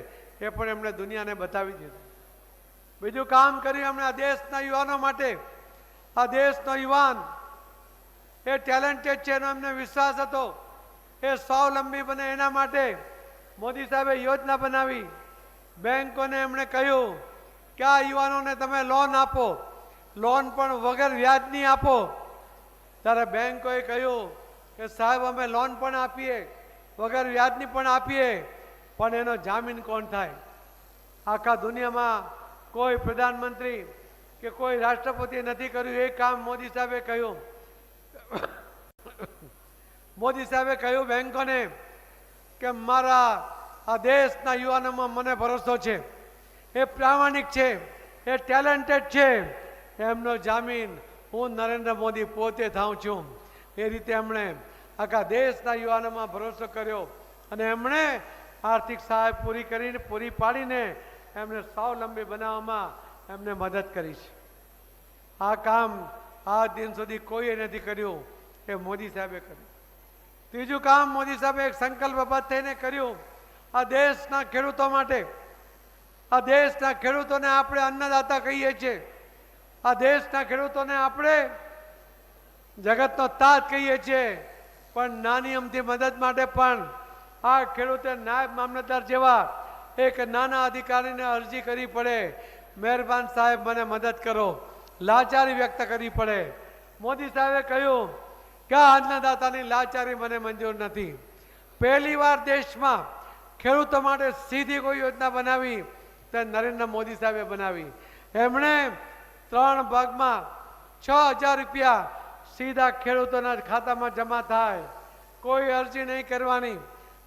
[SPEAKER 3] એ પણ એમણે દુનિયાને બતાવી દીધું. બીજું કામ કર્યું એમણે આ દેશના યુવાનો માટે. આ દેશનો યુવાન એ ટેલેન્ટેડ છે એનો એમને વિશ્વાસ હતો. એ સ્વાવલંબી બને એના માટે મોદી સાહેબે યોજના બનાવી. બેંકોને એમણે કહ્યું કે આ યુવાનોને તમે લોન આપો, લોન પણ વગર વ્યાજની આપો. ત્યારે બેંકોએ કહ્યું કે સાહેબ અમે લોન પણ આપીએ, વગર વ્યાજની પણ આપીએ, પણ એનો જામીન કોણ થાય? આખા દુનિયામાં કોઈ પ્રધાનમંત્રી કે કોઈ રાષ્ટ્રપતિ નથી કર્યું એ કામ મોદી સાહેબે કહ્યું. મોદી સાહેબે કહ્યું બેંકોને કે મારા આ દેશના યુવાનોમાં મને ભરોસો છે, એ પ્રામાણિક છે, એ ટેલેન્ટેડ છે, એમનો જામીન હું નરેન્દ્ર મોદી પોતે થાઉં છું. એ રીતે એમણે આખા દેશના યુવાનોમાં ભરોસો કર્યો અને એમણે આર્થિક સહાય પૂરી પાડીને એમને સ્વાવલંબી બનાવવામાં એમને મદદ કરી છે. આ કામ આ દિન સુધી કોઈએ નથી કર્યું, એ મોદી સાહેબે કર્યું. ત્રીજું કામ મોદી સાહેબે એક સંકલ્પબદ્ધ થઈને કર્યું. આ દેશના ખેડૂતો માટે, આ દેશના ખેડૂતોને આપણે અન્નદાતા કહીએ છીએ. આ દેશના ખેડૂતોને આપણે જગતનો તાજ કહીએ છીએ. પણ નાની અમથી મદદ માટે પણ આ ખેડૂતે નાયબ મામલતદાર જેવા એક નાના અધિકારીને અરજી કરવી પડે, મહેરબાન સાહેબ મને મદદ કરો, લાચારી વ્યક્ત કરવી પડે. મોદી સાહેબે કહ્યું કે આ અન્નદાતાની લાચારી મને મંજૂર નથી. પહેલી વાર દેશમાં ખેડૂતો માટે સીધી કોઈ યોજના બનાવી તે નરેન્દ્ર મોદી સાહેબે બનાવી. એમણે 3 ભાગમાં 6,000 રૂપિયા સીધા ખેડૂતોના ખાતામાં જમા થાય. કોઈ અરજી નહીં કરવાની,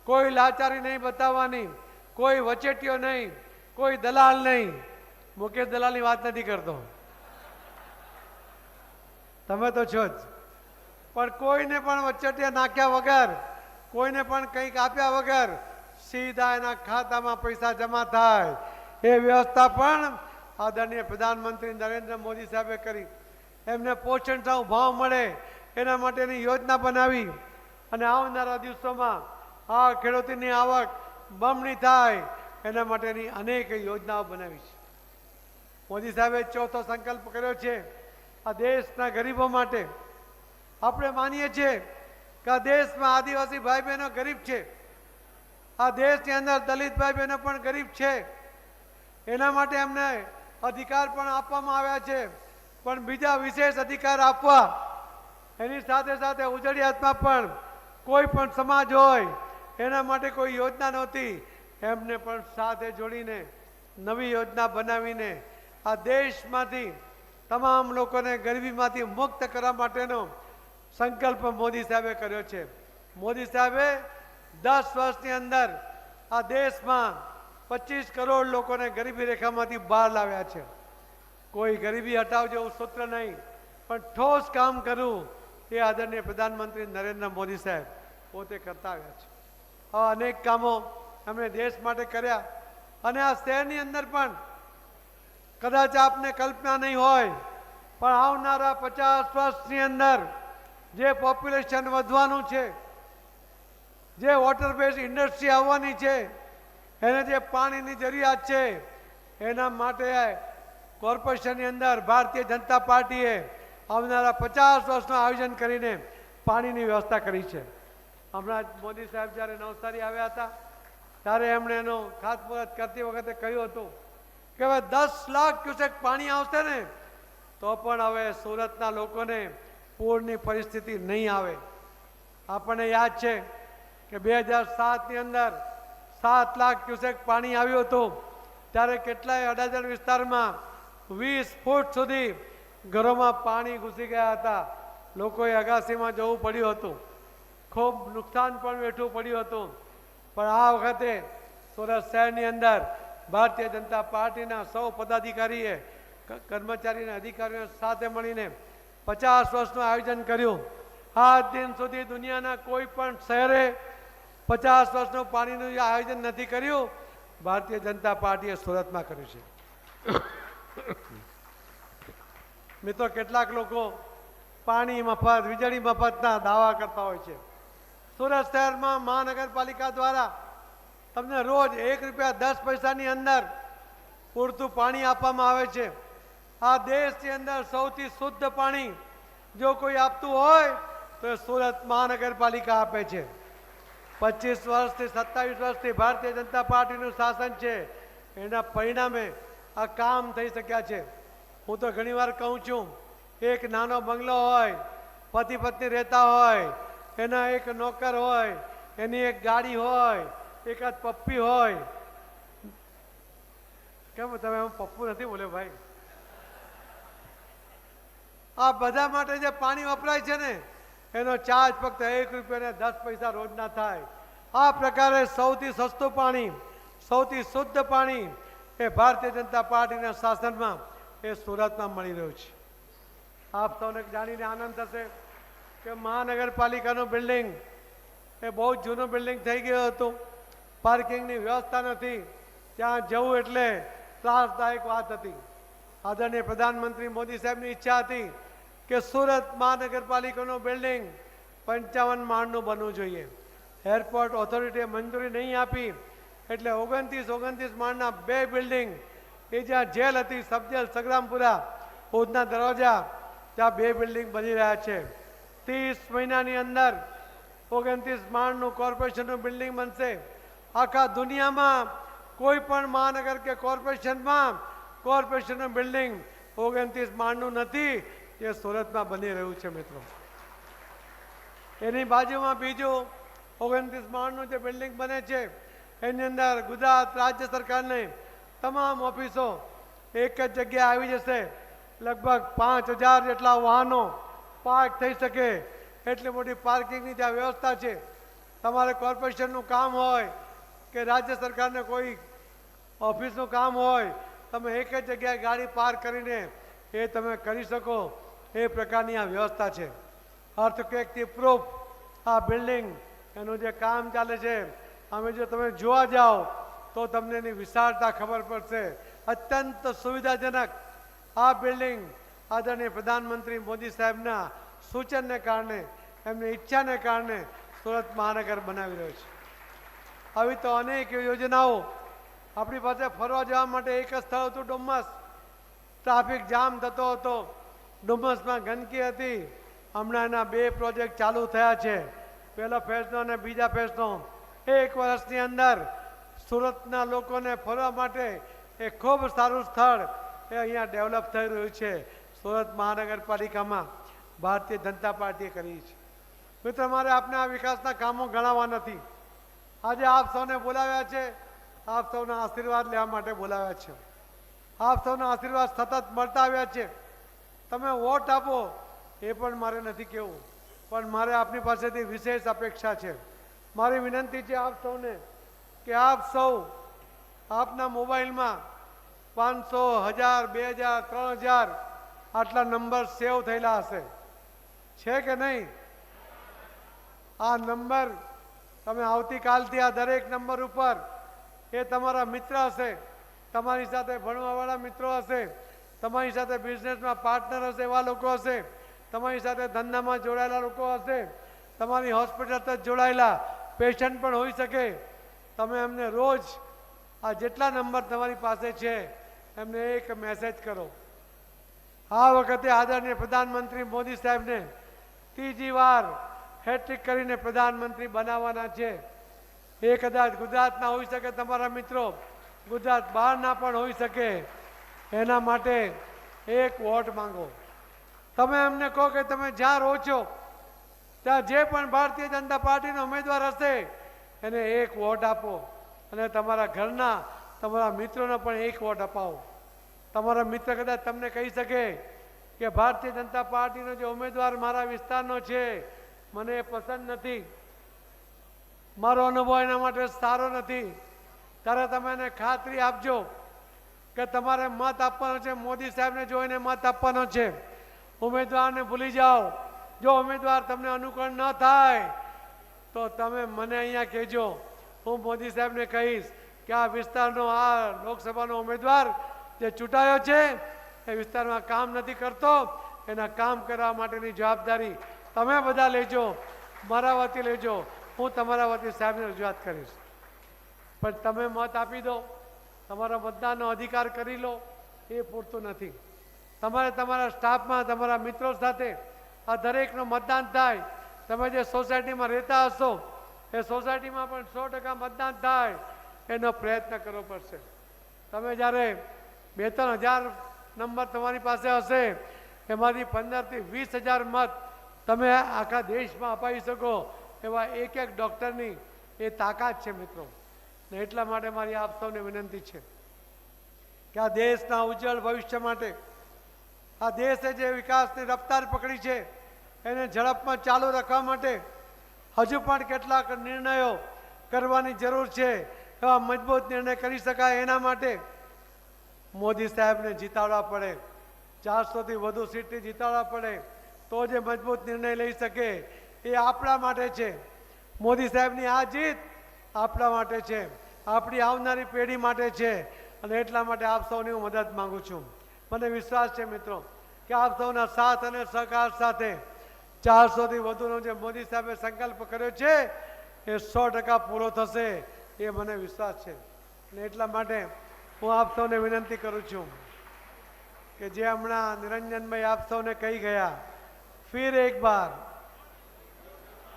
[SPEAKER 3] કોઈ લાચારી નહીં બતાવવાની, કોઈ વચેટીઓ નહીં, કોઈ દલાલ નહીં. મુકેશ દલાલની વાત નથી કરતો, તમે તો છો જ. પણ કોઈને પણ વચેટિયા નાખ્યા વગર, કોઈને પણ કંઈક આપ્યા વગર સીધા એના ખાતામાં પૈસા જમા થાય એ વ્યવસ્થા પણ આદરણીય પ્રધાનમંત્રી નરેન્દ્ર મોદી સાહેબે કરી. એમને પોષણક્ષમ ભાવ મળે એના માટેની યોજના બનાવી અને આવનારા દિવસોમાં આ ખેડૂતોની આવક બમણી થાય એના માટેની અનેક યોજનાઓ બનાવી છે. મોદી સાહેબે ચોથો સંકલ્પ કર્યો છે આ દેશના ગરીબો માટે. આપણે માનીએ છીએ કે આ દેશમાં આદિવાસી ભાઈ બહેનો ગરીબ છે, આ દેશની અંદર દલિત ભાઈ બહેનો પણ ગરીબ છે. એના માટે એમને અધિકાર પણ આપવામાં આવ્યા છે, પણ બીજા વિશેષ અધિકાર આપવા એની સાથે સાથે ઉજળિયાતમાં પણ કોઈ પણ સમાજ હોય એના માટે કોઈ યોજના નહોતી. એમને પણ સાથે જોડીને નવી યોજના બનાવીને આ દેશમાંથી તમામ લોકોને ગરીબીમાંથી મુક્ત કરવા માટેનો સંકલ્પ મોદી સાહેબે કર્યો છે. મોદી સાહેબે 10 વર્ષની અંદર આ દેશમાં 25 કરોડ લોકોને ગરીબી રેખામાંથી બહાર લાવ્યા છે. કોઈ ગરીબી હટાવ જેવું સૂત્ર નહીં, પણ ઠોસ કામ કરવું એ આદરણીય પ્રધાનમંત્રી નરેન્દ્ર મોદી સાહેબ પોતે કરતા આવ્યા છે. આ અનેક કામો એમણે દેશ માટે કર્યા અને આ શહેરની અંદર પણ કદાચ આપને કલ્પના નહીં હોય, પણ આવનારા 50 વર્ષની અંદર જે પોપ્યુલેશન વધવાનું છે, જે વોટર બેઝ ઇન્ડસ્ટ્રી આવવાની છે, એને જે પાણીની જરૂરિયાત છે, એના માટે કોર્પોરેશનની અંદર ભારતીય જનતા પાર્ટીએ આવનારા 50 વર્ષનું આયોજન કરીને પાણીની વ્યવસ્થા કરી છે. હમણાં જ મોદી સાહેબ જ્યારે નવસારી આવ્યા હતા ત્યારે એમણે એનું ખાતમુહૂર્ત કરતી વખતે કહ્યું હતું કે હવે 10 લાખ ક્યુસેક પાણી આવશે ને તો પણ હવે સુરતના લોકોને પૂરની પરિસ્થિતિ નહીં આવે. આપણને યાદ છે કે 2007ની અંદર 7 લાખ ક્યુસેક પાણી આવ્યું હતું ત્યારે કેટલાય અડાજણ વિસ્તારમાં 20 ફૂટ સુધી ઘરોમાં પાણી ઘૂસી ગયા હતા. લોકોએ અગાસીમાં જવું પડ્યું હતું, ખૂબ નુકસાન પણ વેઠવું પડ્યું હતું. પણ આ વખતે સુરત શહેરની અંદર ભારતીય જનતા પાર્ટીના સૌ પદાધિકારીએ કર્મચારી અને અધિકારીઓ સાથે મળીને 50 વર્ષનું આયોજન કર્યું. આજ દિન સુધી દુનિયાના કોઈ પણ શહેરે 50 વર્ષનું પાણીનું આયોજન નથી કર્યું, ભારતીય જનતા પાર્ટીએ સુરતમાં કર્યું છે. મિત્રો, કેટલાક લોકો પાણી મફત, વીજળી મફતના દાવા કરતા હોય છે. સુરત શહેરમાં મહાનગરપાલિકા દ્વારા તમને રોજ ₹1.10ની અંદર પૂરતું પાણી આપવામાં આવે છે. આ દેશની અંદર સૌથી શુદ્ધ પાણી જો કોઈ આપતું હોય તો એ સુરત મહાનગરપાલિકા આપે છે. 25 વર્ષથી 27 વર્ષથી ભારતીય જનતા પાર્ટીનું શાસન છે, એના પરિણામે આ કામ થઈ શક્યા છે. હું તો ઘણીવાર કહું છું, એક નાનો બંગલો હોય, પતિ પત્ની રહેતા હોય, એના એક નોકર હોય, એની એક ગાડી હોય, એકાદ પપ્પી હોય. કેમ તમે પપ્પુ નથી બોલ્યો ભાઈ? આ બધા માટે જે પાણી વપરાય છે ને એનો ચાર્જ ફક્ત ₹1.10 રોજના થાય. આ પ્રકારે સૌથી સસ્તું પાણી, સૌથી શુદ્ધ પાણી એ ભારતીય જનતા પાર્ટીના શાસનમાં એ સુરતમાં મળી રહ્યું છે. આપ સૌને જાણીને આનંદ થશે કે મહાનગરપાલિકાનું બિલ્ડિંગ એ બહુ જૂનું બિલ્ડિંગ થઈ ગયું હતું. પાર્કિંગની વ્યવસ્થા નથી, ત્યાં જવું એટલે ત્રાસદાયક વાત હતી. આદરણીય પ્રધાનમંત્રી મોદી સાહેબની ઈચ્છા હતી કે સુરત મહાનગરપાલિકાનું બિલ્ડિંગ 55 માળનું બનવું જોઈએ. એરપોર્ટ ઓથોરિટીએ મંજૂરી નહીં આપી એટલે 29 માળના 2 બિલ્ડિંગ, એ જ્યાં જેલ હતી, સબજેલ સંગ્રામપુરા, ઉધના દરવાજા, ત્યાં 2 બિલ્ડિંગ બની રહ્યા છે. 30 મહિનાની અંદર 29 માળનું કોર્પોરેશનનું બિલ્ડિંગ બનશે. આખા દુનિયામાં કોઈ પણ મહાનગર કે કોર્પોરેશનનું બિલ્ડિંગ 29 માળનું નથી, એ સુરતમાં બની રહ્યું છે. મિત્રો, એની બાજુમાં બીજું 29 માળનું જે બિલ્ડિંગ બને છે એની અંદર ગુજરાત રાજ્ય સરકારની તમામ ઓફિસો એક જ જગ્યાએ આવી જશે. લગભગ 5000 જેટલા વાહનો પાર્ક થઈ શકે એટલી મોટી પાર્કિંગની ત્યાં વ્યવસ્થા છે. તમારે કોર્પોરેશનનું કામ હોય કે રાજ્ય સરકારને કોઈ ઓફિસનું કામ હોય, તમે એક જ જગ્યાએ ગાડી પાર્ક કરીને એ તમે કરી શકો એ પ્રકારની આ વ્યવસ્થા છે. અર્થક્વેકથી પ્રૂફ આ બિલ્ડિંગ એનું જે કામ ચાલે છે, અમે જો તમે જોવા જાઓ તો તમને એની વિશાળતા ખબર પડશે. અત્યંત સુવિધાજનક આ બિલ્ડિંગ આદરણીય પ્રધાનમંત્રી મોદી સાહેબના સૂચનને કારણે, એમની ઈચ્છાને કારણે સુરત મહાનગર બનાવી રહ્યો છે. આવી તો અનેક યોજનાઓ. આપણી પાસે ફરવા જવા માટે એક જ સ્થળ હતું ડુમ્મસ. ટ્રાફિક જામ થતો હતો, ડુમ્મસમાં ગંદકી હતી. હમણાં એના 2 પ્રોજેક્ટ ચાલુ થયા છે, પહેલો ફેઝનો અને બીજા ફેઝનો. 1 વર્ષની અંદર સુરતના લોકોને ફરવા માટે એ ખૂબ સારું સ્થળ એ અહીંયા ડેવલપ થઈ રહ્યું છે. સુરત મહાનગરપાલિકામાં ભારતીય જનતા પાર્ટીએ કરી છે. મિત્રો, મારે આપને આ વિકાસના કામો ગણાવવા નથી. આજે આપ સૌને બોલાવ્યા છે, આપ સૌના આશીર્વાદ લેવા માટે બોલાવ્યા છે. આપ સૌના આશીર્વાદ સતત મળતા આવ્યા છે. તમે વોટ આપો એ પણ મારે નથી કહેવું, પણ મારે આપની પાસેથી વિશેષ અપેક્ષા છે. મારી વિનંતી છે આપ સૌને કે આપ સૌ આપના મોબાઈલમાં 500, 1000, 2000, 3000 આટલા નંબર સેવ થયેલા હશે, છે કે નહીં? આ નંબર તમે આવતીકાલથી આ દરેક નંબર ઉપર એ તમારા મિત્ર હશે, તમારી સાથે ભણવાવાળા મિત્રો હશે, તમારી સાથે બિઝનેસમાં પાર્ટનર હશે એવા લોકો હશે, તમારી સાથે ધંધામાં જોડાયેલા લોકો હશે, તમારી હોસ્પિટલ સાથે જોડાયેલા પેશન્ટ પણ હોઈ શકે. તમે એમને રોજ આ જેટલા નંબર તમારી પાસે છે એમને એક મેસેજ કરો. આ વખતે આદરણીય પ્રધાનમંત્રી મોદી સાહેબને 3જી વાર હેટ્રિક કરીને પ્રધાનમંત્રી બનાવવાના છે. એ કદાચ ગુજરાતના હોઈ શકે, તમારા મિત્રો ગુજરાત બહારના પણ હોઈ શકે. એના માટે એક વોટ માંગો. તમે એમને કહો કે તમે જ્યાં રહો છો ત્યાં જે પણ ભારતીય જનતા પાર્ટીનો ઉમેદવાર હશે એને એક વોટ આપો, અને તમારા ઘરના તમારા મિત્રોને પણ એક વોટ અપાવો. તમારા મિત્ર કદાચ તમને કહી શકે કે ભારતીય જનતા પાર્ટીનો જે ઉમેદવાર મારા વિસ્તારનો છે મને એ પસંદ નથી, મારો અનુભવ એના માટે સારો નથી, ત્યારે તમે એને ખાતરી આપજો કે તમારે મત આપવાનો છે, મોદી સાહેબને જોઈને મત આપવાનો છે. ઉમેદવારને ભૂલી જાઓ. જો ઉમેદવાર તમને અનુકૂળ ન થાય તો તમે મને અહીંયા કહેજો, હું મોદી સાહેબને કહીશ કે આ વિસ્તારનો આ લોકસભાનો ઉમેદવાર જે ચૂંટાયો છે એ વિસ્તારમાં કામ નથી કરતો, એના કામ કરવા માટેની જવાબદારી તમે બધા લેજો, મારા વતી લેજો. હું તમારા વતી સાહેબને રજૂઆત કરીશ. પણ તમે મત આપી દો, તમારા મતદાનનો અધિકાર કરી લો, એ પૂરતું નથી. તમારે તમારા સ્ટાફમાં, તમારા મિત્રો સાથે આ દરેકનું મતદાન થાય. તમે જે સોસાયટીમાં રહેતા હશો એ સોસાયટીમાં પણ 100% મતદાન થાય એનો પ્રયત્ન કરવો પડશે. તમે જ્યારે 2-3 હજાર નંબર તમારી પાસે હશે એમાંથી 15થી 20,000 મત તમે આખા દેશમાં અપાવી શકો એવા એક ડૉક્ટરની એ તાકાત છે મિત્રો. ને એટલા માટે મારી આપ સૌને વિનંતી છે કે આ દેશના ઉજ્જવળ ભવિષ્ય માટે, આ દેશે જે વિકાસની રફતાર પકડી છે એને ઝડપમાં ચાલુ રાખવા માટે હજુ પણ કેટલાક નિર્ણયો કરવાની જરૂર છે. એવા મજબૂત નિર્ણય કરી શકાય એના માટે મોદી સાહેબને જીતાડવા પડે, 400થી વધુ સીટથી જીતાડવા પડે તો જે મજબૂત નિર્ણય લઈ શકે. એ આપણા માટે છે. મોદી સાહેબની આ જીત આપણા માટે છે, આપણી આવનારી પેઢી માટે છે. અને એટલા માટે આપ સૌની હું મદદ માંગુ છું. મને વિશ્વાસ છે મિત્રો કે આપ સૌના સાથ અને સહકાર સાથે 400થી વધુનો જે મોદી સાહેબે સંકલ્પ કર્યો છે એ 100% પૂરો થશે, એ મને વિશ્વાસ છે. અને એટલા માટે હું આપ સૌને વિનંતી કરું છું કે જે હમણાં નિરંજનભાઈ આપ સૌને કહી ગયા, ફિર એક બાર,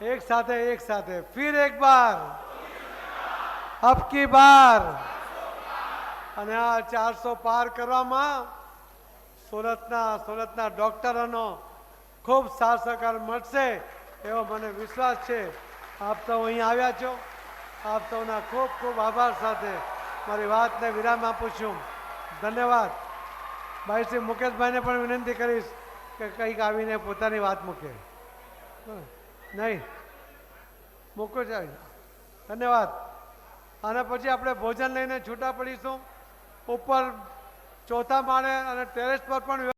[SPEAKER 3] એક સાથે ફિર એક બાર, અબ કી બાર. અને આ 400 પાર કરવામાં સુરતના ડોક્ટરોનો ખૂબ સાથ સહકાર મળશે એવો મને વિશ્વાસ છે. આપ સૌ અહીં આવ્યા છો. આપ સૌના ખૂબ ખૂબ આભાર સાથે મારી વાતને વિરામ આપું છું. ધન્યવાદ. ભાઈ શ્રી મુકેશભાઈને પણ વિનંતી કરીશ કે કંઈક આવીને પોતાની વાત મૂકે. નહીં મૂકો છે. ધન્યવાદ. આના પછી આપણે ભોજન લઈને છૂટા પડીશું. ઉપર ચોથા માળે અને ટેરેસ પર પણ